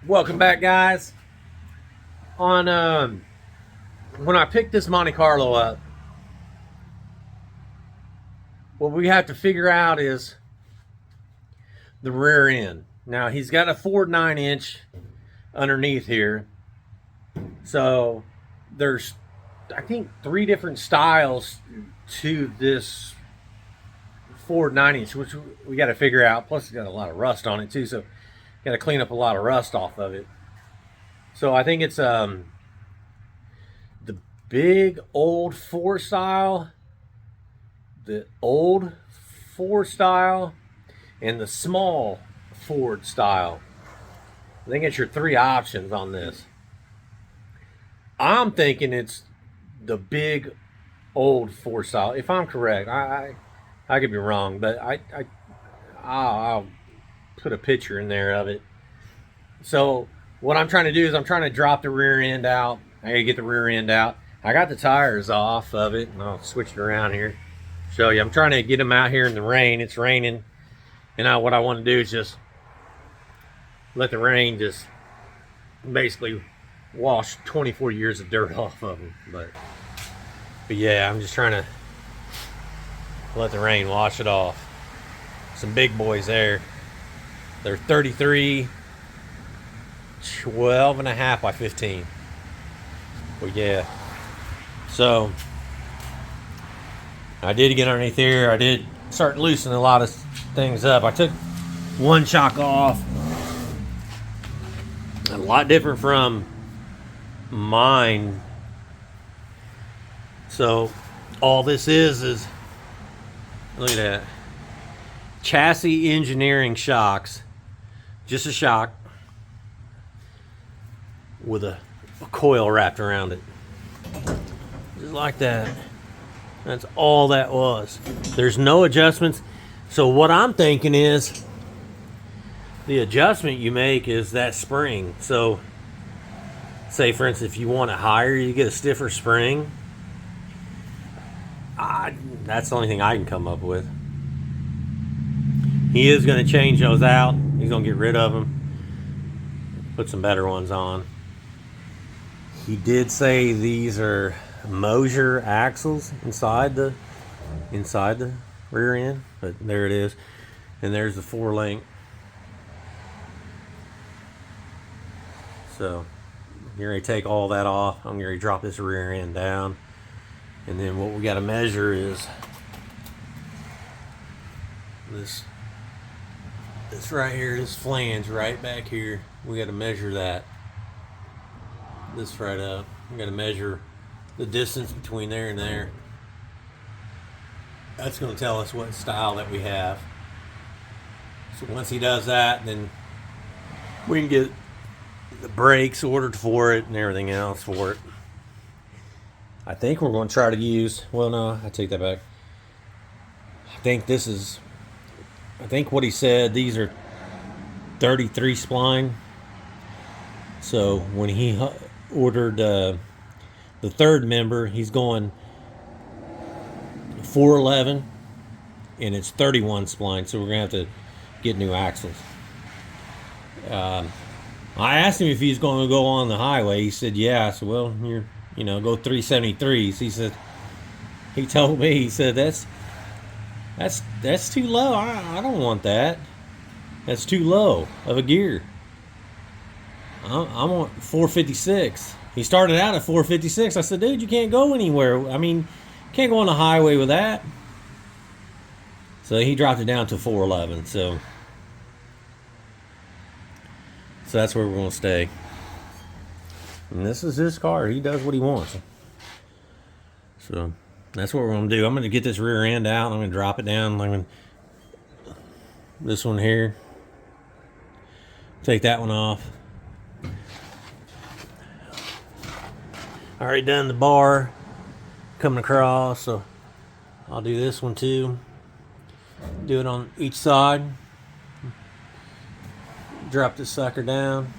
Welcome back, guys. On When I picked this Monte Carlo up, what we have to figure out is the rear end. Now he's got a Ford 9-inch underneath here, so there's I think 3 different styles to this Ford 9-inch, which we got to figure out. Plus, it's got a lot of rust on it too, so got to clean up a lot of rust off of it. So I think it's the big old 4 style, the old Ford style, and the small Ford style. I think it's your 3 options on this. I'm thinking it's the big old 4 style. If I'm correct, I could be wrong, but I'll put a picture in there of it. So what I'm trying to do is I'm trying to drop the rear end out. I gotta get the rear end out. I got the tires off of it, and I'll switch it around here. Show you. I'm trying to get them out here in the rain. It's raining, and what I want to do is just let the rain just basically wash 24 years of dirt off of them. But yeah, I'm just trying to let the rain wash it off. Some big boys there. They're 33, 12 and a half by 15. But yeah, so I did get underneath here. I did start loosening a lot of things up. I took one shock off. A lot different from mine. So all this is look at that. Chassis engineering shocks. Just a shock with a coil wrapped around it. Just like that. That's all that was. There's no adjustments. So what I'm thinking is the adjustment you make is that spring. So say for instance, if you want it higher, you get a stiffer spring. That's the only thing I can come up with. He is going to change those out. He's going to get rid of them. Put some better ones on. He did say these are Mosier axles inside the rear end, but there it is. And there's the 4-link. So I'm going to take all that off. I'm going to drop this rear end down. And then what we got to measure is this right here, this flange right back here. We got to measure that. This right up. We got to measure the distance between there and there. That's going to tell us what style that we have. So once he does that, then we can get the brakes ordered for it and everything else for it. I think we're going to try to use, well, no, I take that back. I think what he said, these are 33 spline. So when he ordered the third member, he's going 411, and it's 31 spline. So we're going to have to get new axles. I asked him if he's going to go on the highway. He said, yeah. I said, well, go 373s. He told me, he said, that's too low. I don't want that. That's too low of a gear. I want 456. He started out at 456. I said, dude, you can't go anywhere. I mean, you can't go on the highway with that. So he dropped it down to 411. So that's where we're going to stay. And this is his car. He does what he wants. So that's what we're going to do. I'm going to get this rear end out. I'm going to drop it down. This one here. Take that one off. Already done the bar coming across, so I'll do this one too. Do it on each side. Drop this sucker down.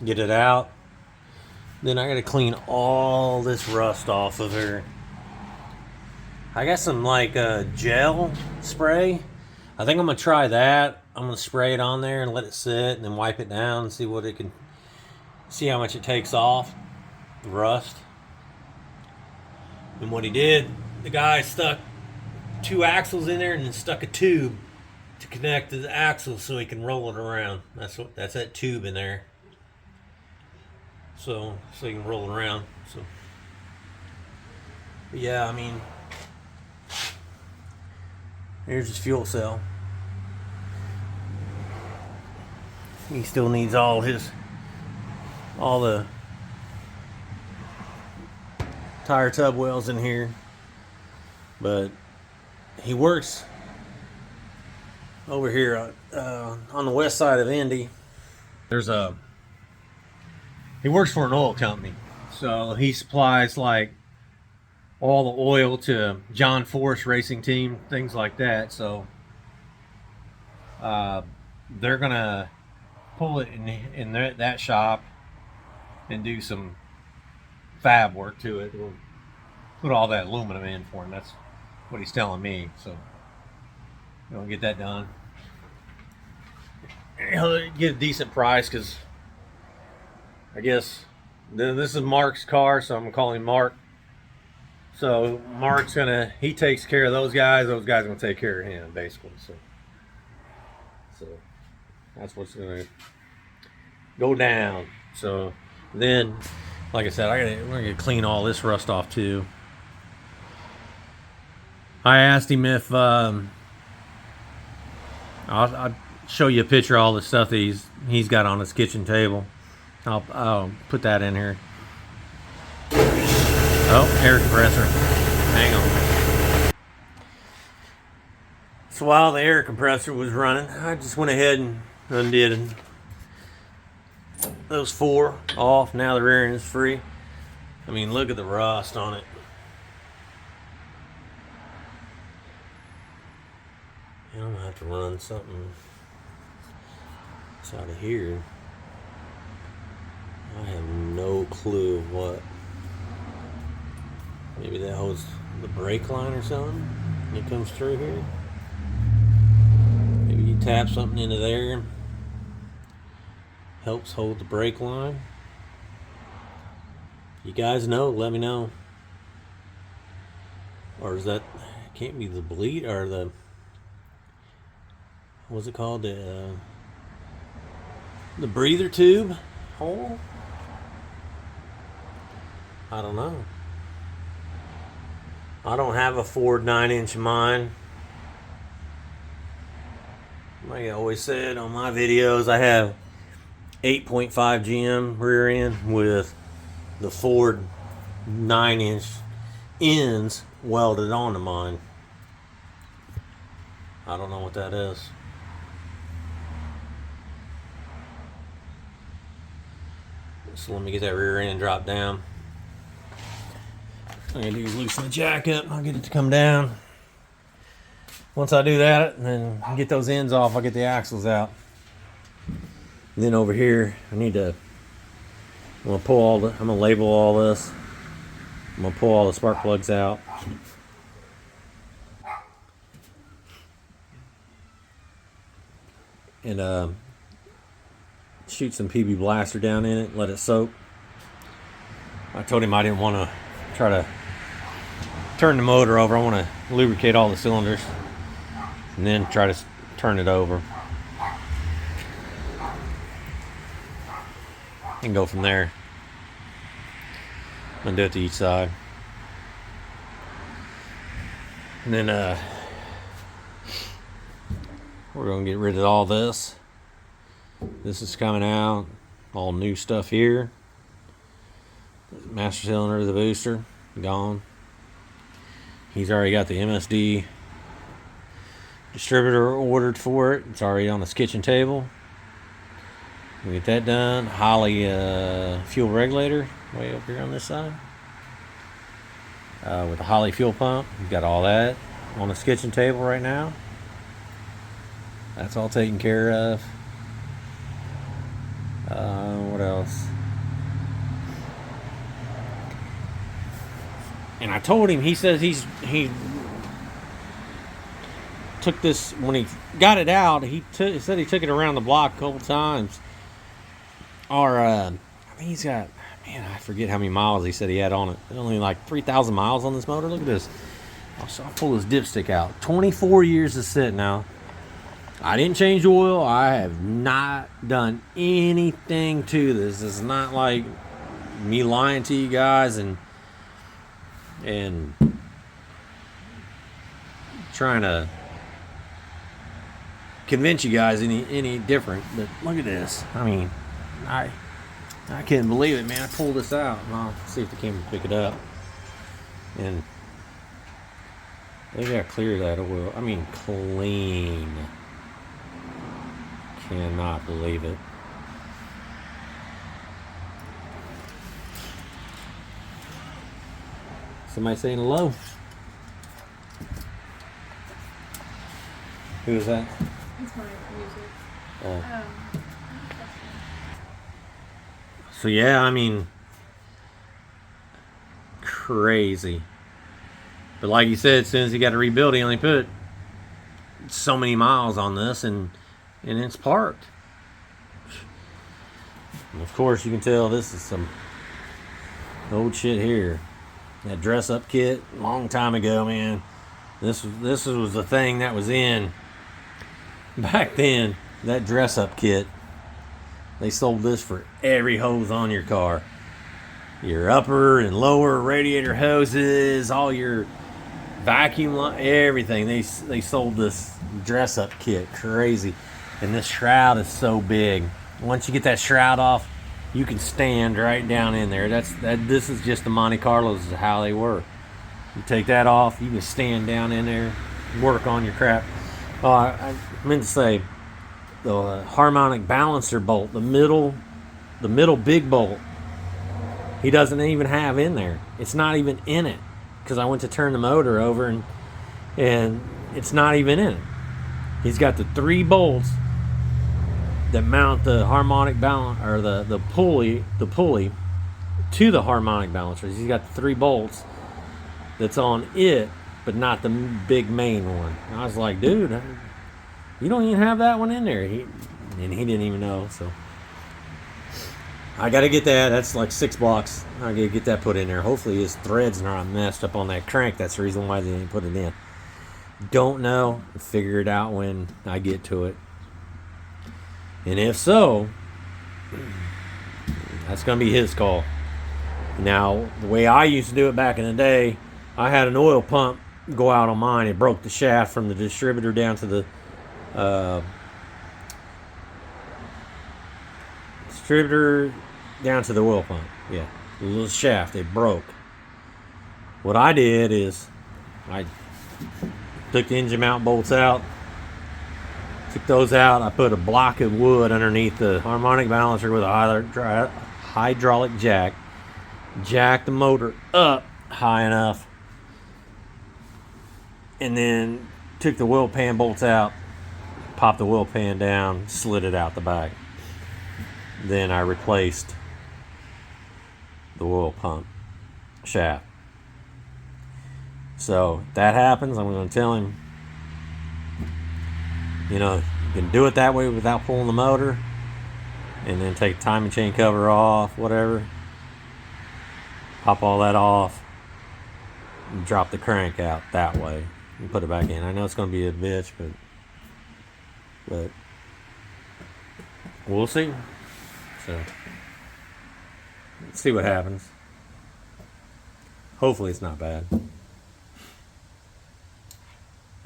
Get it out. Then I gotta clean all this rust off of her. I got some gel spray. I think I'm gonna try that. I'm gonna spray it on there and let it sit and then wipe it down and see what it can See how much it takes off the rust. And what he did, the guy stuck 2 axles in there and then stuck a tube to connect to the axle so he can roll it around. That's that tube in there. So you can roll it around. So but yeah, I mean, here's his fuel cell. He still needs all the tire tub wells in here, but he works over here on the west side of Indy. He works for an oil company, so he supplies like all the oil to John Force racing team, things like that. So they're gonna pull it in that shop and do some fab work to it. We'll put all that aluminum in for him. That's what he's telling me. So we'll get that done. He'll get a decent price because I guess this is Mark's car, so I'm gonna call him Mark. So Mark's he takes care of those guys. Those guys are gonna take care of him, basically. So that's what's gonna go down. So then, like I said, we're gonna clean all this rust off too. I asked him if I'll show you a picture of all the stuff that he's got on his kitchen table. I'll put that in here. Oh, air compressor. Hang on. So while the air compressor was running, I just went ahead and undid those 4 off. Now the rear end is free. I mean, look at the rust on it. I'm gonna have to run something out of here. I have no clue what. Maybe that holds the brake line or something. It comes through here. Maybe you tap something into there. Helps hold the brake line. You guys know, let me know. Or is that, can't be the bleed or the, what's it called? The breather tube hole? I don't know. I don't have a Ford 9-inch in mine. Like I always said on my videos, I have 8.5 GM rear end with the Ford 9-inch ends welded onto mine. I don't know what that is. So let me get that rear end dropped down. All I'm gonna do is loosen the jack up. I'll get it to come down. Once I do that, and then get those ends off, I'll get the axles out. And then over here, I'm gonna label all this. I'm gonna pull all the spark plugs out. And shoot some PB Blaster down in it, let it soak. I told him I didn't want to try to turn the motor over. I want to lubricate all the cylinders and then try to turn it over and go from there. I'm gonna do it to each side, and then we're gonna get rid of all this. This is coming out, all new stuff here. Master cylinder, the booster, gone. He's already got the MSD distributor ordered for it. It's already on his kitchen table. We'll get that done. Holley fuel regulator way up here on this side. With the Holley fuel pump. We've got all that on his kitchen table right now. That's all taken care of. What else? And I told him, he says he took this, when he got it out, he said he took it around the block a couple times. Or I he's got, man, I forget how many miles he said he had on it. Only like 3,000 miles on this motor. Look at this. I'll pull this dipstick out. 24 years to sit now. I didn't change oil. I have not done anything to this. It's not like me lying to you guys and trying to convince you guys any different. But look at this. I mean, I couldn't believe it, man. I pulled this out. And I'll see if the camera can pick it up. And they got to clear that oil. I mean, clean. Cannot believe it. Somebody saying hello? Who is that? It's my music. Oh. So yeah, I mean, crazy. But like you said, as soon as he got to rebuild, he only put so many miles on this, and it's parked. And of course, you can tell this is some old shit here. That dress-up kit, long time ago, man. This was the thing that was in back then. That dress-up kit. They sold this for every hose on your car. Your upper and lower radiator hoses, all your vacuum, everything. They sold this dress-up kit. Crazy. And this shroud is so big. Once you get that shroud off, you can stand right down in there. This is just the Monte Carlos is how they work. You take that off, you can stand down in there, work on your crap. Oh, I meant to say, the harmonic balancer bolt, the middle big bolt, he doesn't even have in there. It's not even in it, because I went to turn the motor over and it's not even in it. He's got the 3 bolts that mount the harmonic balance, or the pulley to the harmonic balancers. He's got the 3 bolts that's on it, but not the big main one. And I was like, dude, you don't even have that one in there. He didn't even know. So I got to get that. That's like $6. I got to get that put in there. Hopefully his threads not messed up on that crank. That's the reason why they didn't put it in. Don't know. Figure it out when I get to it. And if so, that's going to be his call. Now, the way I used to do it back in the day, I had an oil pump go out on mine. It broke the shaft from the distributor down to the distributor down to the oil pump. Yeah, the little shaft, it broke. What I did is I took the engine mount bolts out, took those out. I put a block of wood underneath the harmonic balancer with a hydraulic jack. Jacked the motor up high enough, and then took the oil pan bolts out, popped the oil pan down, slid it out the back. Then I replaced the oil pump shaft. So if that happens, I'm going to tell him, you can do it that way without pulling the motor, and then take the timing chain cover off, whatever. Pop all that off, and drop the crank out that way, and put it back in. I know it's going to be a bitch, but we'll see. So let's see what happens. Hopefully it's not bad.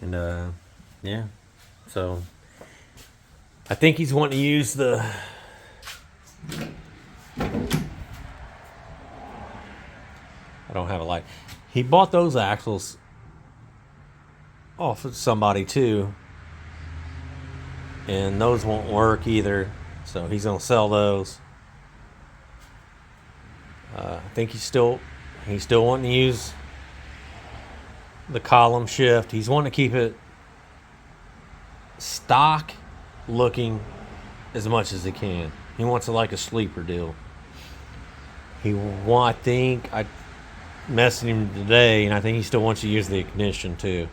And yeah. So I think he's wanting to use the I don't have a light. He bought those axles off of somebody too, and those won't work either. So he's gonna sell those. I think he's still wanting to use the column shift. He's wanting to keep it stock looking as much as he can. He wants it like a sleeper deal. I think I messaged him today, and I think he still wants to use the ignition too.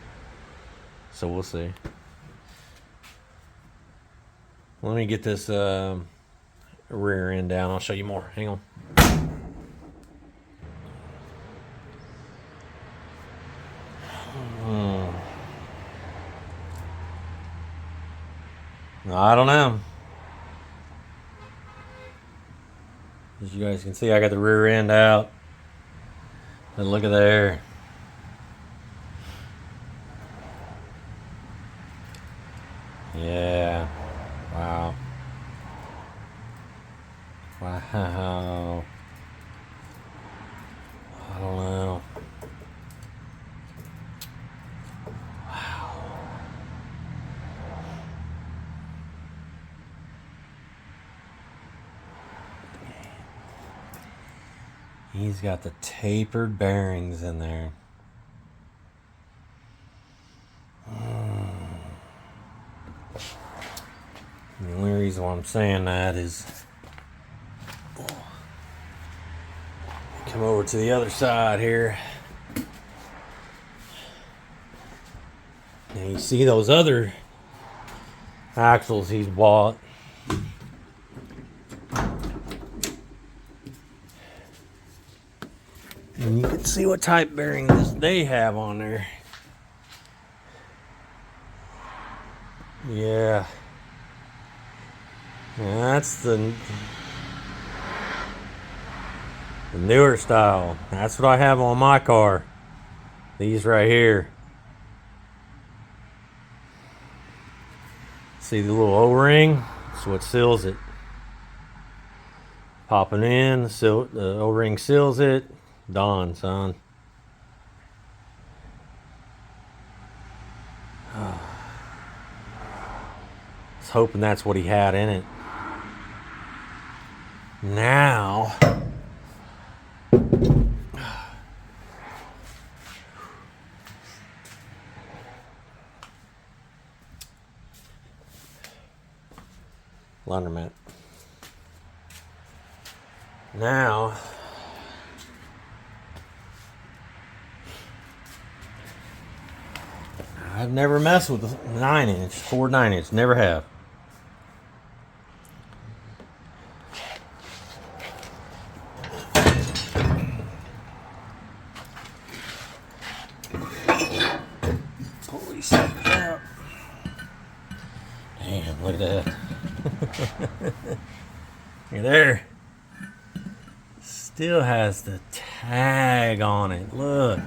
So we'll see. Let me get this rear end down. I'll show you more. Hang on. I don't know. As you guys can see, I got the rear end out. But look at there. Yeah. Wow. Wow. I don't know. Wow. He's got the tapered bearings in there. The only reason why I'm saying that is come over to the other side here. Now you see those other axles he's bought. And you can see what type bearings they have on there. Yeah. That's the newer style. That's what I have on my car. These right here. See the little O-ring? That's what seals it. Popping in, the O-ring seals it. Done, son. I was hoping that's what he had in it. Now, laundromat. Now, I've never messed with a 9-inch, Ford 9-inch, never have. Pulley set out. Damn, look at that. You're there. Still has the tag on it. Look.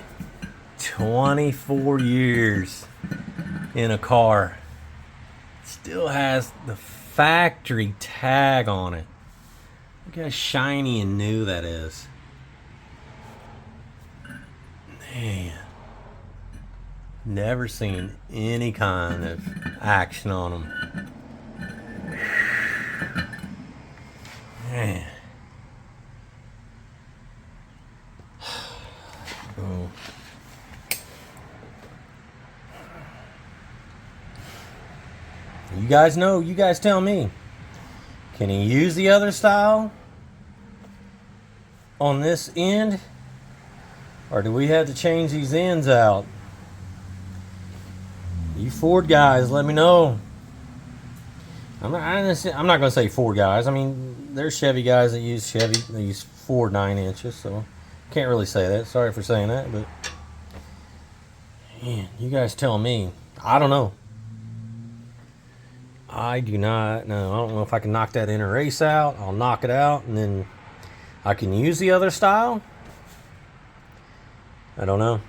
24 years in a car. Still has the factory tag on it. Look how shiny and new that is. Man. Never seen any kind of action on them. Man. Oh. You guys know, you guys tell me. Can he use the other style on this end? Or do we have to change these ends out? You Ford guys, let me know. I'm not going to say Ford guys. I mean, there's Chevy guys that use Ford 9-inches, so can't really say that. Sorry for saying that, but man, you guys tell me. I don't know. I do not know. I don't know if I can knock that inner race out. I'll knock it out, and then I can use the other style. I don't know.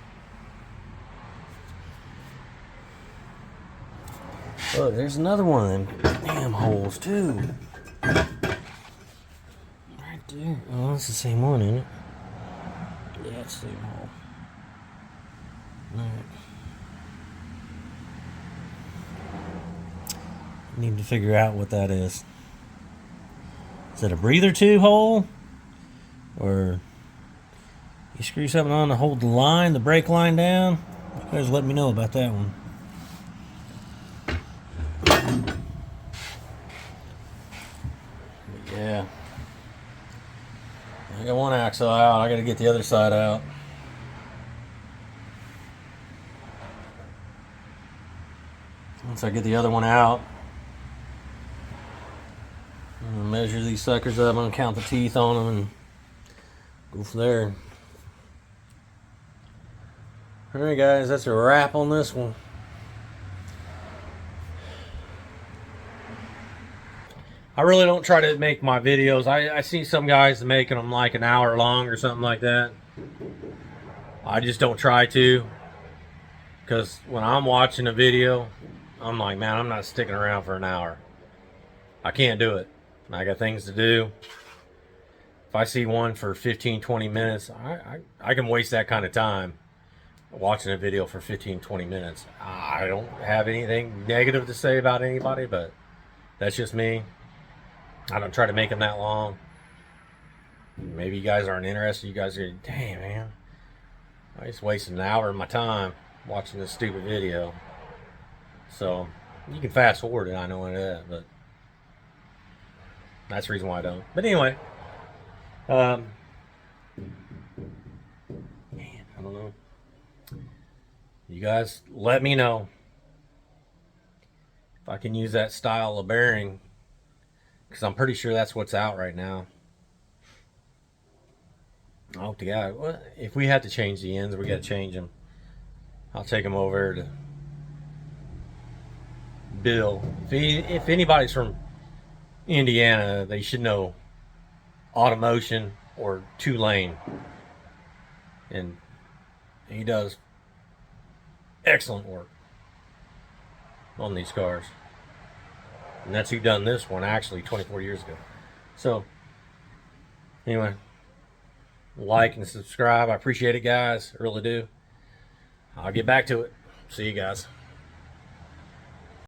Look, there's another one of them damn holes, too. Right there. Oh, that's the same one, isn't it? Yeah, it's the same hole. Alright. Need to figure out what that is. Is it a breather tube hole? Or you screw something on to hold the line, the brake line down? You guys let me know about that one. Yeah. I got one axle out. I got to get the other side out. Once I get the other one out, Measure these suckers up. I'm gonna count the teeth on them and go from there. Alright guys, that's a wrap on this one. I really don't try to make my videos. I see some guys making them like an hour long or something like that. I just don't try to, because when I'm watching a video, I'm like, man, I'm not sticking around for an hour. I can't do it. I got things to do. If I see one for 15-20 minutes, I can waste that kind of time watching a video for 15-20 minutes. I don't have anything negative to say about anybody, but that's just me. I don't try to make them that long. Maybe you guys aren't interested. You guys are, damn man, I just wasted an hour of my time watching this stupid video. So you can fast forward it, I know that, but that's the reason why I don't. But anyway, man, I don't know. You guys let me know if I can use that style of bearing, because I'm pretty sure that's what's out right now. I hope to God. Well, if we have to change the ends, we got to change them. I'll take them over to Bill. If anybody's from Indiana, they should know Automotion or 2-lane. And he does excellent work on these cars. And that's who done this one actually 24 years ago. So anyway, like and subscribe. I appreciate it, guys. I really do. I'll get back to it. See you guys.